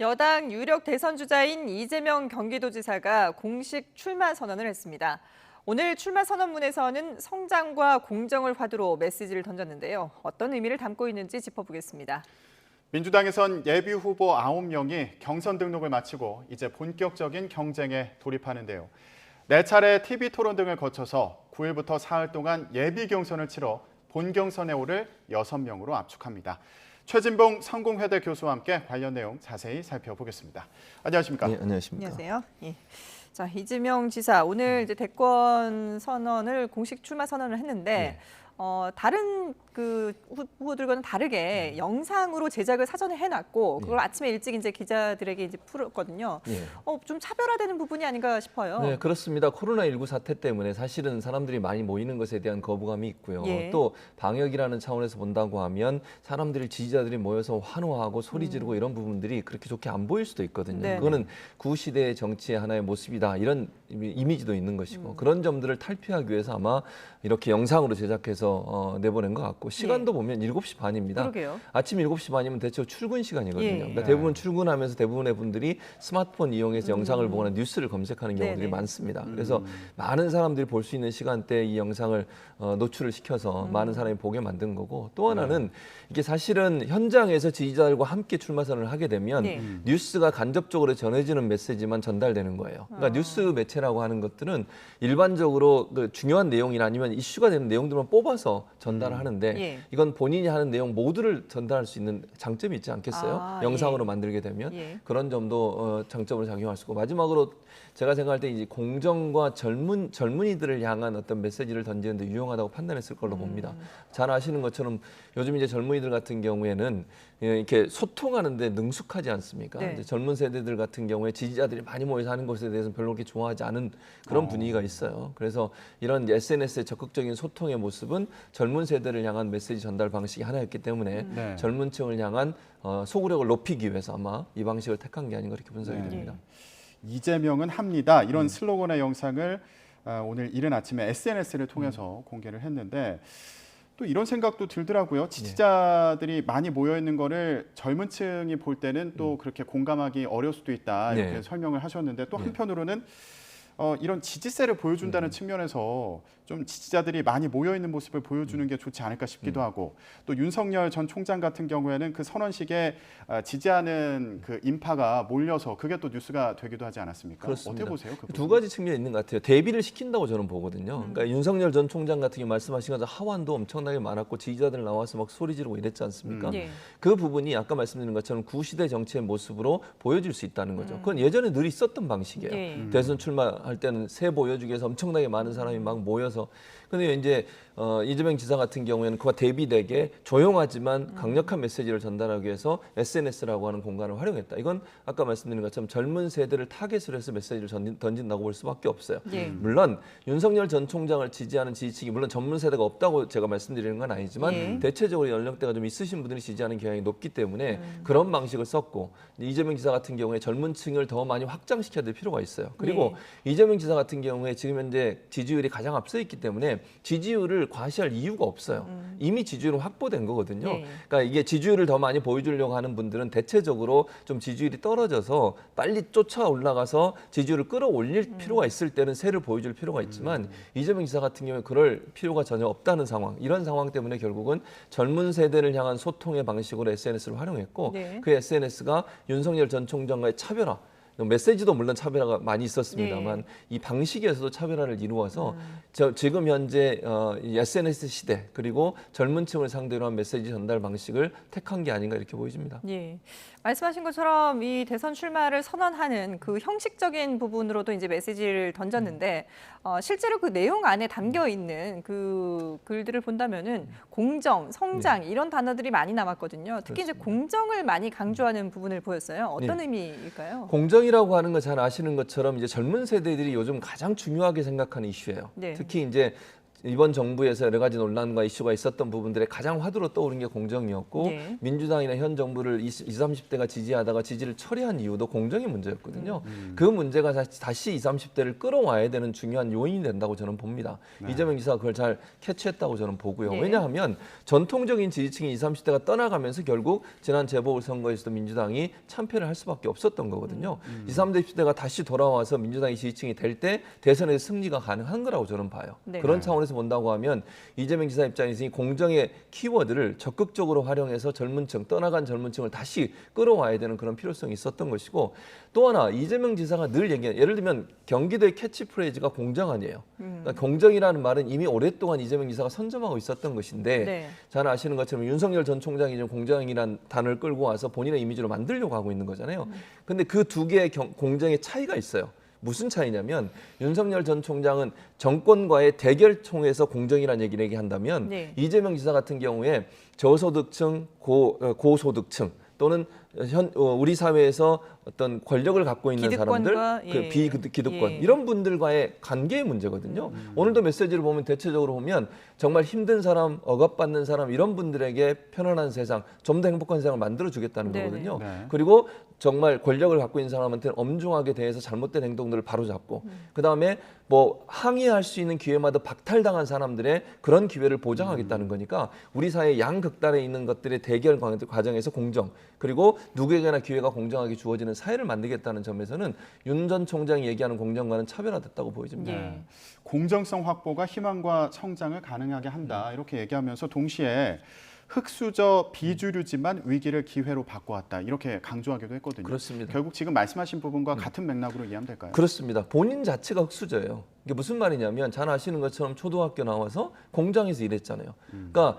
여당 유력 대선 주자인 이재명 경기도지사가 공식 출마 선언을 했습니다. 오늘 출마 선언문에서는 성장과 공정을 화두로 메시지를 던졌는데요. 어떤 의미를 담고 있는지 짚어보겠습니다. 민주당에선 예비 후보 9명이 경선 등록을 마치고 이제 본격적인 경쟁에 돌입하는데요. 4차례 TV 토론 등을 거쳐서 9일부터 사흘 동안 예비 경선을 치러 본 경선에 오를 6명으로 압축합니다. 최진봉 성공회대 교수와 함께 관련 내용 자세히 살펴보겠습니다. 안녕하십니까? 네, 안녕하십니까? 안녕하세요. 예. 자, 이재명 지사 오늘 이제 대권 선언을 공식 출마 선언을 했는데 다른 그 후보들과는 다르게 영상으로 제작을 사전에 해놨고 그걸 아침에 일찍 이제 기자들에게 이제 풀었거든요. 좀 차별화되는 부분이 아닌가 싶어요. 네, 그렇습니다. 코로나19 사태 때문에 사실은 사람들이 많이 모이는 것에 대한 거부감이 있고요. 또 방역이라는 차원에서 본다고 하면 사람들이 지지자들이 모여서 환호하고 소리 지르고 이런 부분들이 그렇게 좋게 안 보일 수도 있거든요. 네. 그거는 구시대의 정치의 하나의 모습이다. 이런 이미지도 있는 것이고 그런 점들을 탈피하기 위해서 아마 이렇게 영상으로 제작해서 내보낸 것 같고 시간도 보면 7시 반입니다. 그러게요. 아침 7시 반이면 대체로 출근 시간이거든요. 예. 그러니까 대부분 출근하면서 대부분의 분들이 스마트폰 이용해서 영상을 보거나 뉴스를 검색하는 경우들이 네네. 많습니다. 그래서 많은 사람들이 볼 수 있는 시간대에 이 영상을 노출을 시켜서 많은 사람이 보게 만든 거고 또 하나는 이게 사실은 현장에서 지지자들과 함께 출마 선언을 하게 되면 뉴스가 간접적으로 전해지는 메시지만 전달되는 거예요. 그러니까 뉴스 매체라고 하는 것들은 일반적으로 그 중요한 내용이나 아니면 이슈가 되는 내용들만 뽑아서 전달을 하는데 이건 본인이 하는 내용 모두를 전달할 수 있는 장점이 있지 않겠어요? 영상으로 만들게 되면 그런 점도 장점으로 작용할 수 있고 마지막으로 제가 생각할 때 이제 공정과 젊은이들을 향한 어떤 메시지를 던지는데 유용하다고 판단했을 걸로 봅니다. 잘 아시는 것처럼 요즘 이제 젊은이들 같은 경우에는 이렇게 소통하는데 능숙하지 않습니까? 이제 젊은 세대들 같은 경우에 지지자들이 많이 모여서 하는 것에 대해서는 별로 그렇게 좋아하지 않은 그런 분위기가 있어요. 그래서 이런 SNS의 적극적인 소통의 모습은 젊은 세대를 향한 메시지 전달 방식이 하나였기 때문에 젊은 층을 향한 소구력을 높이기 위해서 아마 이 방식을 택한 게 아닌가 이렇게 분석이 됩니다. 이재명은 합니다. 이런 슬로건의 영상을 오늘 이른 아침에 SNS를 통해서 공개를 했는데 또 이런 생각도 들더라고요. 지지자들이 많이 모여 있는 거를 젊은 층이 볼 때는 또 그렇게 공감하기 어려울 수도 있다 이렇게 설명을 하셨는데 또 한편으로는 이런 지지세를 보여준다는 측면에서 좀 지지자들이 많이 모여 있는 모습을 보여주는 게 좋지 않을까 싶기도 하고 또 윤석열 전 총장 같은 경우에는 그 선언식에 지지하는 그 인파가 몰려서 그게 또 뉴스가 되기도 하지 않았습니까? 그렇습니다. 어떻게 보세요? 그 두 가지 측면이 있는 것 같아요. 대비를 시킨다고 저는 보거든요. 그러니까 윤석열 전 총장 같은 경우 말씀하신 것처럼 하완도 엄청나게 많았고 지지자들 나와서 막 소리 지르고 이랬지 않습니까? 그 부분이 아까 말씀드린 것처럼 구시대 정치의 모습으로 보여질 수 있다는 거죠. 그건 예전에 늘 있었던 방식이에요. 대선 출마할 때는 새 보여주기 위해서 엄청나게 많은 사람이 막 모여서 근데 이제 이재명 지사 같은 경우에는 그와 대비되게 조용하지만 강력한 메시지를 전달하기 위해서 SNS라고 하는 공간을 활용했다. 이건 아까 말씀드린 것처럼 젊은 세대를 타겟으로 해서 메시지를 던진다고 볼 수밖에 없어요. 물론 윤석열 전 총장을 지지하는 지지층이 물론 젊은 세대가 없다고 제가 말씀드리는 건 아니지만 대체적으로 연령대가 좀 있으신 분들이 지지하는 경향이 높기 때문에 그런 방식을 썼고 이재명 지사 같은 경우에 젊은 층을 더 많이 확장시켜야 될 필요가 있어요. 그리고 이재명 지사 같은 경우에 지금 현재 지지율이 가장 앞서 있기 때문에 지지율을 과시할 이유가 없어요. 이미 지지율은 확보된 거거든요. 그러니까 이게 지지율을 더 많이 보여주려고 하는 분들은 대체적으로 좀 지지율이 떨어져서 빨리 쫓아 올라가서 지지율을 끌어올릴 필요가 있을 때는 세를 보여줄 필요가 있지만 이재명 지사 같은 경우에 그럴 필요가 전혀 없다는 상황. 이런 상황 때문에 결국은 젊은 세대를 향한 소통의 방식으로 SNS를 활용했고 그 SNS가 윤석열 전 총장과의 차별화 메시지도 물론 차별화가 많이 있었습니다만 이 방식에서도 차별화를 이루어서 지금 현재 SNS 시대 그리고 젊은 층을 상대로 한 메시지 전달 방식을 택한 게 아닌가 이렇게 보여집니다. 말씀하신 것처럼 이 대선 출마를 선언하는 그 형식적인 부분으로도 이제 메시지를 던졌는데 실제로 그 내용 안에 담겨 있는 그 글들을 본다면은 공정, 성장 이런 단어들이 많이 남았거든요. 특히 이제 공정을 많이 강조하는 부분을 보였어요. 어떤 의미일까요? 공정이라고 하는 거 잘 아시는 것처럼 이제 젊은 세대들이 요즘 가장 중요하게 생각하는 이슈예요. 특히 이제 이번 정부에서 여러 가지 논란과 이슈가 있었던 부분들에 가장 화두로 떠오른 게 공정이었고 예. 민주당이나 현 정부를 20, 30대가 지지하다가 지지를 철회한 이유도 공정의 문제였거든요. 그 문제가 다시 20, 30대를 끌어와야 되는 중요한 요인이 된다고 저는 봅니다. 네. 이재명 지사가 그걸 잘 캐치했다고 저는 보고요. 예. 왜냐하면 전통적인 지지층인 20, 30대가 떠나가면서 결국 지난 재보궐선거에서도 민주당이 참패를 할 수밖에 없었던 거거든요. 20, 30대가 다시 돌아와서 민주당이 지지층이 될 때 대선에서 승리가 가능한 거라고 저는 봐요. 네. 그런 차원에서 본다고 하면 이재명 지사 입장에서 이 공정의 키워드를 적극적으로 활용해서 젊은층, 떠나간 젊은층을 다시 끌어와야 되는 그런 필요성이 있었던 것이고 또 하나 이재명 지사가 늘 얘기하는 예를 들면 경기도의 캐치프레이즈가 공정 아니에요. 그러니까 공정이라는 말은 이미 오랫동안 이재명 지사가 선점하고 있었던 것인데 네. 잘 아시는 것처럼 윤석열 전 총장이 좀 공정이라는 단어를 끌고 와서 본인의 이미지로 만들려고 하고 있는 거잖아요. 근데 그 두 개의 공정의 차이가 있어요. 무슨 차이냐면 윤석열 전 총장은 정권과의 대결 통해서 공정이라는 얘기를 얘기한다면 네. 이재명 지사 같은 경우에 저소득층, 고소득층 또는 우리 사회에서 어떤 권력을 갖고 있는 사람들, 기득권과, 예. 그 비기득권 예. 이런 분들과의 관계의 문제거든요. 오늘도 메시지를 보면 대체적으로 보면 정말 힘든 사람, 억압받는 사람 이런 분들에게 편안한 세상, 좀 더 행복한 세상을 만들어주겠다는 네네. 거거든요. 네. 그리고 정말 권력을 갖고 있는 사람한테는 엄중하게 대해서 잘못된 행동들을 바로잡고 그다음에 뭐 항의할 수 있는 기회마다 박탈당한 사람들의 그런 기회를 보장하겠다는 거니까 우리 사회 양극단에 있는 것들의 대결 과정에서 공정 그리고 누구에게나 기회가 공정하게 주어지는 사회를 만들겠다는 점에서는 윤 전 총장이 얘기하는 공정과는 차별화됐다고 보여집니다. 예. 네. 공정성 확보가 희망과 성장을 가능하게 한다. 이렇게 얘기하면서 동시에 흑수저 비주류지만 위기를 기회로 바꿔왔다. 이렇게 강조하기도 했거든요. 그렇습니다. 결국 지금 말씀하신 부분과 같은 맥락으로 이해하면 될까요? 그렇습니다. 본인 자체가 흑수저예요. 이게 무슨 말이냐면 잘 아시는 것처럼 초등학교 나와서 공장에서 일했잖아요. 그러니까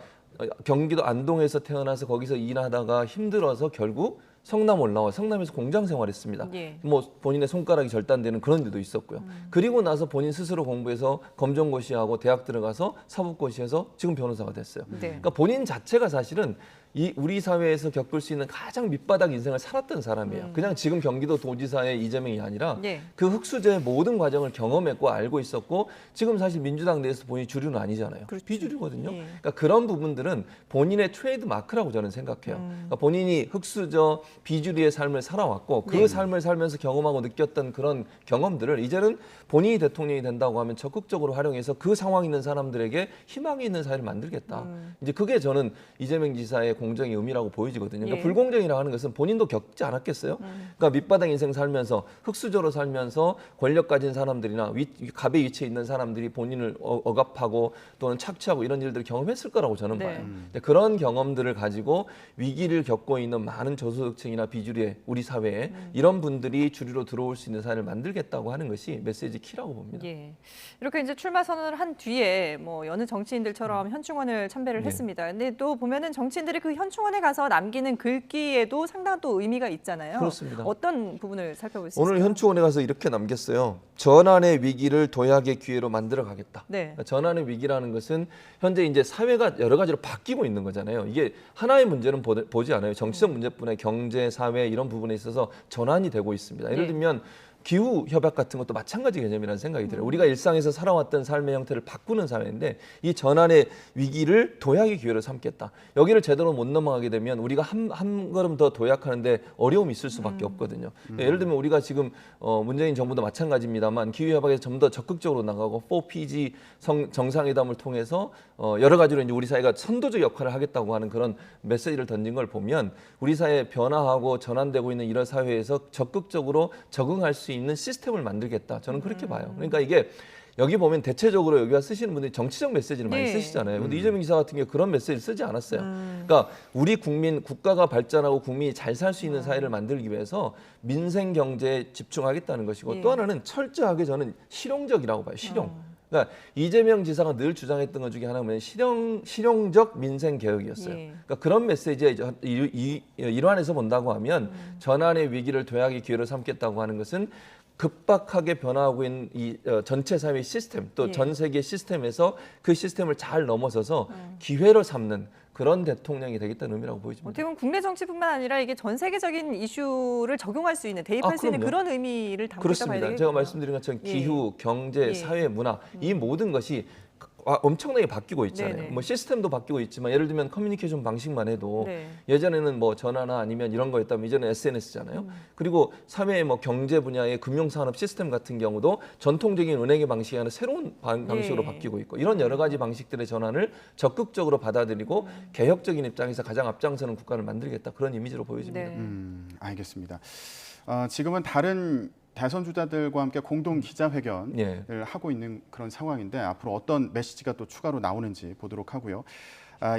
경기도 안동에서 태어나서 거기서 일하다가 힘들어서 결국 성남 올라와 성남에서 공장 생활했습니다. 예. 뭐 본인의 손가락이 절단되는 그런 일도 있었고요. 그리고 나서 본인 스스로 공부해서 검정고시하고 대학 들어가서 사법고시해서 지금 변호사가 됐어요. 네. 그러니까 본인 자체가 사실은 이 우리 사회에서 겪을 수 있는 가장 밑바닥 인생을 살았던 사람이에요. 그냥 지금 경기도 도지사의 이재명이 아니라 예. 그 흑수저의 모든 과정을 경험했고 알고 있었고 지금 사실 민주당 내에서 본인이 주류는 아니잖아요. 그렇죠. 비주류거든요. 예. 그러니까 그런 부분들은 본인의 트레이드 마크라고 저는 생각해요. 그러니까 본인이 흑수저 비주류의 삶을 살아왔고 그 네. 삶을 살면서 경험하고 느꼈던 그런 경험들을 이제는 본인이 대통령이 된다고 하면 적극적으로 활용해서 그 상황에 있는 사람들에게 희망이 있는 사회를 만들겠다. 이제 그게 저는 이재명 지사의 공정의 의미라고 보여지거든요. 그러니까 예. 불공정이라고 하는 것은 본인도 겪지 않았겠어요? 그러니까 밑바닥 인생 살면서 흑수저로 살면서 권력 가진 사람들이나 갑의 위치에 있는 사람들이 본인을 억압하고 또는 착취하고 이런 일들을 경험했을 거라고 저는 네. 봐요. 근데 그런 경험들을 가지고 위기를 겪고 있는 많은 저소득층이나 비주류의 우리 사회에 이런 분들이 주류로 들어올 수 있는 사회를 만들겠다고 하는 것이 메시지 키라고 봅니다. 예. 이렇게 이제 출마 선언을 한 뒤에 뭐 여느 정치인들처럼 현충원을 참배를 네. 했습니다. 근데 또 보면은 정치인들이 그 현충원에 가서 남기는 글귀에도 상당한 또 의미가 있잖아요. 그렇습니다. 어떤 부분을 살펴볼 수 있을까요? 오늘 현충원에 가서 이렇게 남겼어요. 전환의 위기를 도약의 기회로 만들어 가겠다. 네. 그러니까 전환의 위기라는 것은 현재 이제 사회가 여러 가지로 바뀌고 있는 거잖아요. 이게 하나의 문제는 보지 않아요. 정치적 문제뿐 아니라 경제, 사회 이런 부분에 있어서 전환이 되고 있습니다. 예를 네. 들면 기후 협약 같은 것도 마찬가지 개념이라는 생각이 들어요. 우리가 일상에서 살아왔던 삶의 형태를 바꾸는 사회인데 이 전환의 위기를 도약의 기회로 삼겠다. 여기를 제대로 못 넘어가게 되면 우리가 한 걸음 더 도약하는데 어려움이 있을 수밖에 없거든요. 예를 들면 우리가 지금 문재인 정부도 마찬가지입니다만 기후 협약에서 좀 더 적극적으로 나가고 4PG 정상회담을 통해서 여러 가지로 이제 우리 사회가 선도적 역할을 하겠다고 하는 그런 메시지를 던진 걸 보면 우리 사회 변화하고 전환되고 있는 이런 사회에서 적극적으로 적응할 수 있는 시스템을 만들겠다. 저는 그렇게 봐요. 그러니까 이게 여기 보면 대체적으로 여기가 쓰시는 분들이 정치적 메시지를 많이 네. 쓰시잖아요. 근데 이재명 기사 같은 경우 그런 메시지를 쓰지 않았어요. 그러니까 우리 국민, 국가가 발전하고 국민이 잘 살 수 있는 사회를 만들기 위해서 민생 경제에 집중하겠다는 것이고 예. 또 하나는 철저하게 저는 실용적이라고 봐요. 실용. 그러니까 이재명 지사가 늘 주장했던 것 중에 하나는 실용적 민생 개혁이었어요. 예. 그러니까 그런 메시지의 일환에서 본다고 하면 전환의 위기를 도약의 기회로 삼겠다고 하는 것은 급박하게 변화하고 있는 이 전체 사회 시스템 또 예. 전 세계 시스템에서 그 시스템을 잘 넘어서서 기회로 삼는 그런 대통령이 되겠다는 의미라고 보여집니다. 어떻게 보면 국내 정치뿐만 아니라 이게 전 세계적인 이슈를 적용할 수 있는 대입할 수 있는 그럼요. 그런 의미를 담고 있다 봐야 그렇습니다. 되겠군요. 제가 말씀드린 것처럼 예. 기후, 경제, 예. 사회, 문화 이 모든 것이 엄청나게 바뀌고 있잖아요. 네네. 뭐 시스템도 바뀌고 있지만 예를 들면 커뮤니케이션 방식만 해도 네. 예전에는 뭐 전화나 아니면 이런 거였다면 이제는 SNS잖아요. 그리고 사회의 뭐 경제 분야의 금융산업 시스템 같은 경우도 전통적인 은행의 방식이 아니라 새로운 방식으로 예. 바뀌고 있고 이런 여러 가지 방식들의 전환을 적극적으로 받아들이고 개혁적인 입장에서 가장 앞장서는 국가를 만들겠다 그런 이미지로 보여집니다. 네. 알겠습니다. 지금은 다른 대선 주자들과 함께 공동 기자회견을 예. 하고 있는 그런 상황인데 앞으로 어떤 메시지가 또 추가로 나오는지 보도록 하고요.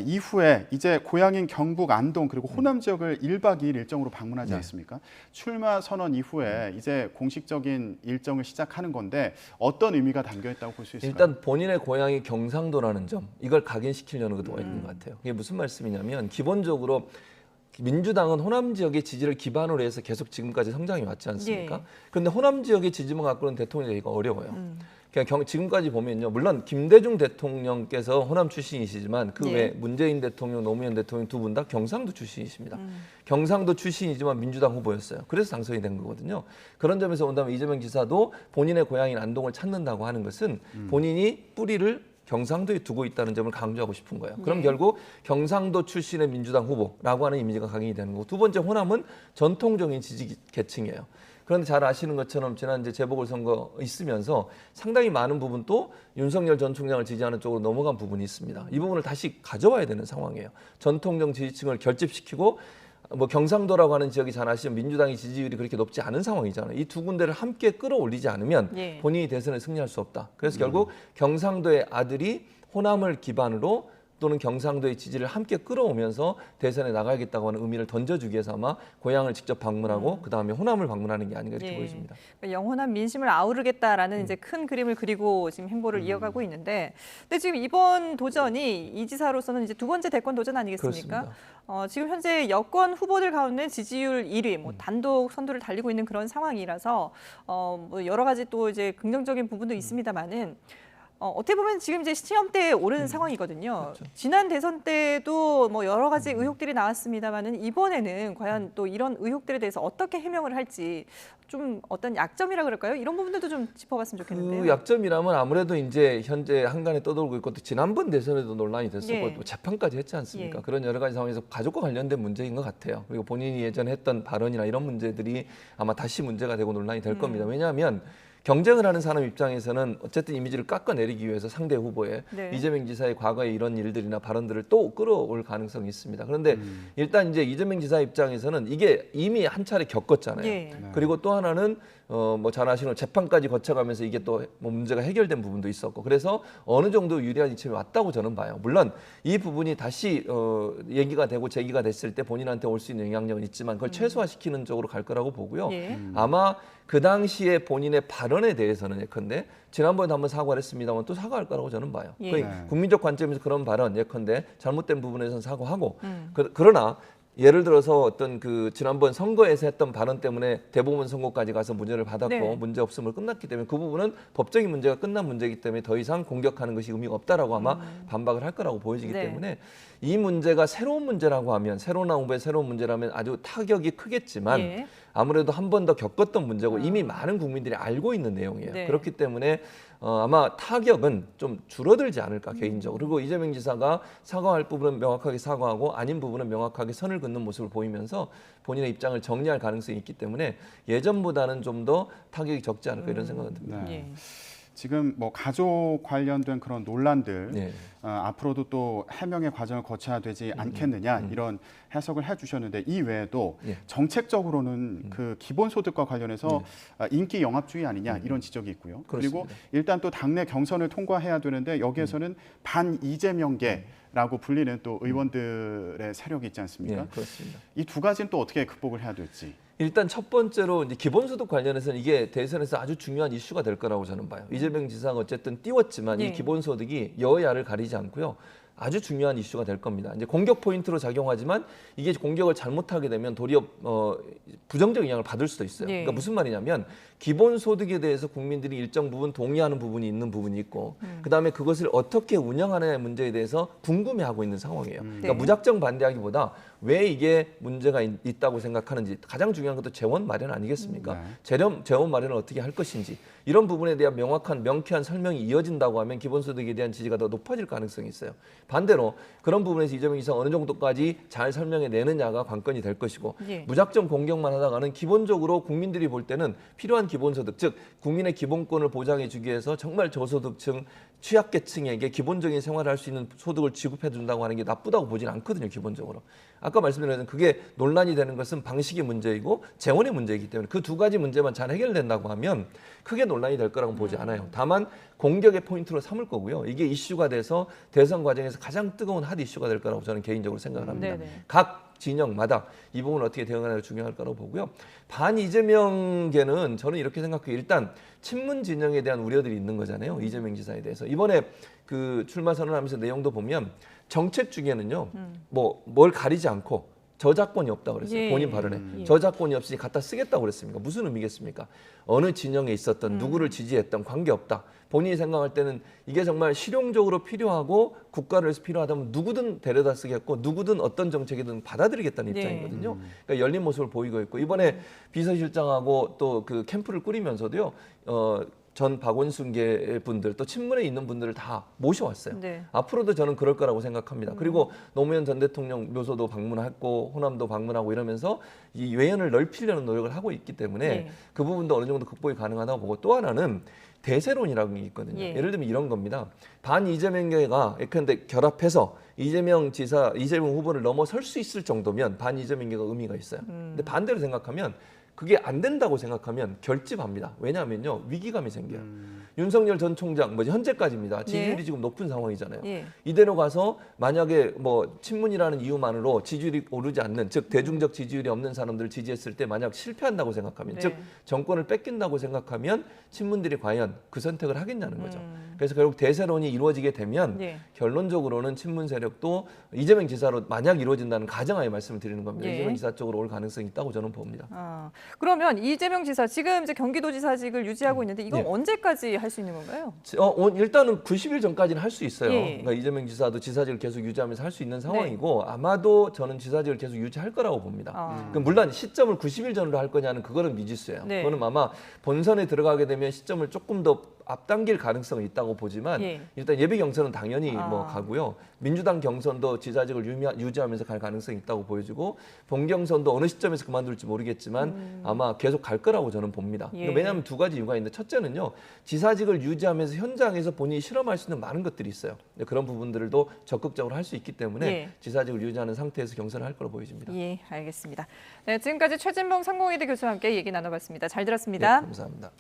이후에 이제 고향인 경북 안동 그리고 호남 지역을 1박 2일 일정으로 방문하지 네. 않습니까? 출마 선언 이후에 이제 공식적인 일정을 시작하는 건데 어떤 의미가 담겨 있다고 볼 수 있을까요? 일단 본인의 고향이 경상도라는 점 이걸 각인시키려는 의도가 있는 것 같아요. 이게 무슨 말씀이냐면 기본적으로 민주당은 호남 지역의 지지를 기반으로 해서 계속 지금까지 성장해 왔지 않습니까? 예. 그런데 호남 지역의 지지만 갖고는 대통령이 되기가 어려워요. 그러니까 지금까지 보면요, 물론 김대중 대통령께서 호남 출신이시지만 그 예. 외 문재인 대통령, 노무현 대통령 두 분 다 경상도 출신이십니다. 경상도 출신이지만 민주당 후보였어요. 그래서 당선이 된 거거든요. 그런 점에서 본다면 이재명 지사도 본인의 고향인 안동을 찾는다고 하는 것은 본인이 뿌리를 경상도에 두고 있다는 점을 강조하고 싶은 거예요. 그럼 네. 결국 경상도 출신의 민주당 후보라고 하는 이미지가 각인이 되는 거고 두 번째 호남은 전통적인 지지 계층이에요. 그런데 잘 아시는 것처럼 지난 이제 재보궐선거 있으면서 상당히 많은 부분 또 윤석열 전 총장을 지지하는 쪽으로 넘어간 부분이 있습니다. 이 부분을 다시 가져와야 되는 상황이에요. 전통적 지지층을 결집시키고 뭐 경상도라고 하는 지역이 잘 아시면 민주당의 지지율이 그렇게 높지 않은 상황이잖아요. 이 두 군데를 함께 끌어올리지 않으면 예. 본인이 대선에 승리할 수 없다. 그래서 결국 경상도의 아들이 호남을 기반으로 또는 경상도의 지지를 함께 끌어오면서 대선에 나가야겠다고 하는 의미를 던져주기 위해서 아마 고향을 직접 방문하고 그다음에 호남을 방문하는 게 아닌가 이렇게 예. 보여집니다. 그러니까 영원한 민심을 아우르겠다라는 이제 큰 그림을 그리고 지금 행보를 이어가고 있는데, 근데 지금 이번 도전이 이 지사로서는 이제 두 번째 대권 도전 아니겠습니까? 그렇습니다. 지금 현재 여권 후보들 가운데 지지율 1위, 뭐 단독 선두를 달리고 있는 그런 상황이라서 뭐 여러 가지 또 이제 긍정적인 부분도 있습니다만은. 어떻게 보면 지금 이제 시험대에 오른 상황이거든요. 그렇죠. 지난 대선 때도 뭐 여러 가지 의혹들이 나왔습니다만은 이번에는 과연 또 이런 의혹들에 대해서 어떻게 해명을 할지 좀 어떤 약점이라 그럴까요? 이런 부분들도 좀 짚어봤으면 좋겠는데요. 그 약점이라면 아무래도 이제 현재 한간에 떠돌고 있고 또 지난번 대선에도 논란이 됐었고 예. 또 재판까지 했지 않습니까? 예. 그런 여러 가지 상황에서 가족과 관련된 문제인 것 같아요. 그리고 본인이 예전에 했던 발언이나 이런 문제들이 아마 다시 문제가 되고 논란이 될 겁니다. 왜냐하면 경쟁을 하는 사람 입장에서는 어쨌든 이미지를 깎아내리기 위해서 상대 후보의 네. 이재명 지사의 과거의 이런 일들이나 발언들을 또 끌어올 가능성이 있습니다. 그런데 일단 이제 이재명 지사 입장에서는 이게 이미 한 차례 겪었잖아요. 예. 그리고 또 하나는 뭐 잘 아시는 재판까지 거쳐가면서 이게 또 뭐 문제가 해결된 부분도 있었고 그래서 어느 정도 유리한 이점이 왔다고 저는 봐요. 물론 이 부분이 다시 얘기가 되고 제기가 됐을 때 본인한테 올 수 있는 영향력은 있지만 그걸 최소화시키는 쪽으로 갈 거라고 보고요. 예. 아마 그 당시에 본인의 발언에 대해서는 예컨대 지난번에도 한번 사과를 했습니다만 또 사과할 거라고 저는 봐요. 예. 거의 네. 국민적 관점에서 그런 발언 예컨대 잘못된 부분에서는 사과하고 그러나 예를 들어서 어떤 그 지난번 선거에서 했던 발언 때문에 대법원 선고까지 가서 문제를 받았고 네. 문제 없음으로 끝났기 때문에 그 부분은 법적인 문제가 끝난 문제이기 때문에 더 이상 공격하는 것이 의미가 없다라고 아마 반박을 할 거라고 보여지기 네. 때문에 이 문제가 새로운 문제라고 하면 새로운 후보의 새로운 문제라면 아주 타격이 크겠지만 예. 아무래도 한 번 더 겪었던 문제고 이미 많은 국민들이 알고 있는 내용이에요. 네. 그렇기 때문에 아마 타격은 좀 줄어들지 않을까 개인적으로. 그리고 이재명 지사가 사과할 부분은 명확하게 사과하고 아닌 부분은 명확하게 선을 긋는 모습을 보이면서 본인의 입장을 정리할 가능성이 있기 때문에 예전보다는 좀 더 타격이 적지 않을까 이런 생각은 듭니다. 네. 예. 지금 뭐 가족 관련된 그런 논란들 네. 앞으로도 또 해명의 과정을 거쳐야 되지 않겠느냐 이런 해석을 해주셨는데 이 외에도 예. 정책적으로는 그 기본소득과 관련해서 인기 영합주의 아니냐 이런 지적이 있고요. 그리고 그렇습니다. 일단 또 당내 경선을 통과해야 되는데 여기에서는 반 이재명계라고 불리는 또 의원들의 세력이 있지 않습니까? 네, 그렇습니다. 이 두 가지는 또 어떻게 극복을 해야 될지. 일단 첫 번째로 이제 기본소득 관련해서는 이게 대선에서 아주 중요한 이슈가 될 거라고 저는 봐요. 이재명 지사가 어쨌든 띄웠지만 네. 이 기본소득이 여야를 가리지 않고요. 아주 중요한 이슈가 될 겁니다. 이제 공격 포인트로 작용하지만 이게 공격을 잘못하게 되면 도리어 부정적 영향을 받을 수도 있어요. 네. 그러니까 무슨 말이냐면 기본소득에 대해서 국민들이 일정 부분 동의하는 부분이 있는 부분이 있고 그다음에 그것을 어떻게 운영하느냐의 문제에 대해서 궁금해하고 있는 상황이에요. 그러니까 네. 무작정 반대하기보다 왜 이게 문제가 있다고 생각하는지 가장 중요한 것도 재원 마련 아니겠습니까? 재원 마련을 어떻게 할 것인지 이런 부분에 대한 명쾌한 설명이 이어진다고 하면 기본소득에 대한 지지가 더 높아질 가능성이 있어요. 반대로 그런 부분에서 이재명 지사가 어느 정도까지 잘 설명해 내느냐가 관건이 될 것이고 무작정 공격만 하다가는 기본적으로 국민들이 볼 때는 필요한 기본소득, 즉 국민의 기본권을 보장해 주기 위해서 정말 저소득층 취약계층에게 기본적인 생활을 할 수 있는 소득을 지급해 준다고 하는 게 나쁘다고 보지는 않거든요, 기본적으로. 아까 말씀드린 그게 논란이 되는 것은 방식의 문제이고 재원의 문제이기 때문에 그 두 가지 문제만 잘 해결된다고 하면 크게 논란이 될 거라고 보지 않아요. 다만 공격의 포인트로 삼을 거고요. 이게 이슈가 돼서 대선 과정에서 가장 뜨거운 핫 이슈가 될 거라고 저는 개인적으로 생각을 합니다. 각 진영마다 이 부분을 어떻게 대응하느냐가 중요할 거라고 보고요. 반 이재명계는 저는 이렇게 생각해요. 일단 친문 진영에 대한 우려들이 있는 거잖아요. 이재명 지사에 대해서. 이번에 그 출마 선언하면서 내용도 보면 정책 중에는요. 뭐 뭘 가리지 않고 저작권이 없다고 그랬어요. 본인 발언에. 저작권이 없이 갖다 쓰겠다고 그랬습니까? 무슨 의미겠습니까? 어느 진영에 있었던 누구를 지지했던 관계없다. 본인이 생각할 때는 이게 정말 실용적으로 필요하고 국가를 위해서 필요하다면 누구든 데려다 쓰겠고 누구든 어떤 정책이든 받아들이겠다는 입장이거든요. 그러니까 열린 모습을 보이고 있고 이번에 비서실장하고 또 그 캠프를 꾸리면서도요. 전 박원순계 분들 또 친문에 있는 분들을 다 모셔왔어요. 앞으로도 저는 그럴 거라고 생각합니다. 그리고 노무현 전 대통령 묘소도 방문했고 호남도 방문하고 이러면서 이 외연을 넓히려는 노력을 하고 있기 때문에 그 부분도 어느 정도 극복이 가능하다고 보고 또 하나는 대세론이라는 게 있거든요. 예를 들면 이런 겁니다. 반 이재명계가 예컨대 결합해서 이재명 지사, 이재명 후보를 넘어설 수 있을 정도면 반 이재명계가 의미가 있어요. 근데 반대로 생각하면 그게 안 된다고 생각하면 결집합니다. 왜냐하면요 위기감이 생겨요. 윤석열 전 총장 현재까지입니다. 지지율이 지금 높은 상황이잖아요. 이대로 가서 만약에 뭐 친문이라는 이유만으로 지지율이 오르지 않는 즉 대중적 지지율이 없는 사람들을 지지했을 때 만약 실패한다고 생각하면 즉 정권을 뺏긴다고 생각하면 친문들이 과연 그 선택을 하겠냐는 거죠. 그래서 결국 대세론이 이루어지게 되면 결론적으로는 친문 세력도 이재명 지사로 만약 이루어진다는 가정하에 말씀을 드리는 겁니다. 이재명 지사 쪽으로 올 가능성이 있다고 저는 봅니다. 그러면 이재명 지사 지금 이제 경기도지사직을 유지하고 있는데 이건 언제까지 할 수 있는 건가요? 일단은 90일 전까지는 할 수 있어요. 그러니까 이재명 지사도 지사직을 계속 유지하면서 할 수 있는 상황이고 아마도 저는 지사직을 계속 유지할 거라고 봅니다. 물론 시점을 90일 전으로 할 거냐는 그거는 미지수예요. 그거는 아마 본선에 들어가게 되면 시점을 조금 더 앞당길 가능성이 있다고 보지만 일단 예비 경선은 당연히 뭐 가고요. 민주당 경선도 지사직을 유지하면서 갈 가능성이 있다고 보여지고 본 경선도 어느 시점에서 그만둘지 모르겠지만 아마 계속 갈 거라고 저는 봅니다. 왜냐하면 두 가지 이유가 있는데 첫째는요. 지사직을 유지하면서 현장에서 본인이 실험할 수 있는 많은 것들이 있어요. 그런 부분들도 적극적으로 할 수 있기 때문에 지사직을 유지하는 상태에서 경선을 할 거로 보여집니다. 알겠습니다. 네, 지금까지 최진봉 성공회대 교수와 함께 얘기 나눠봤습니다. 잘 들었습니다. 감사합니다.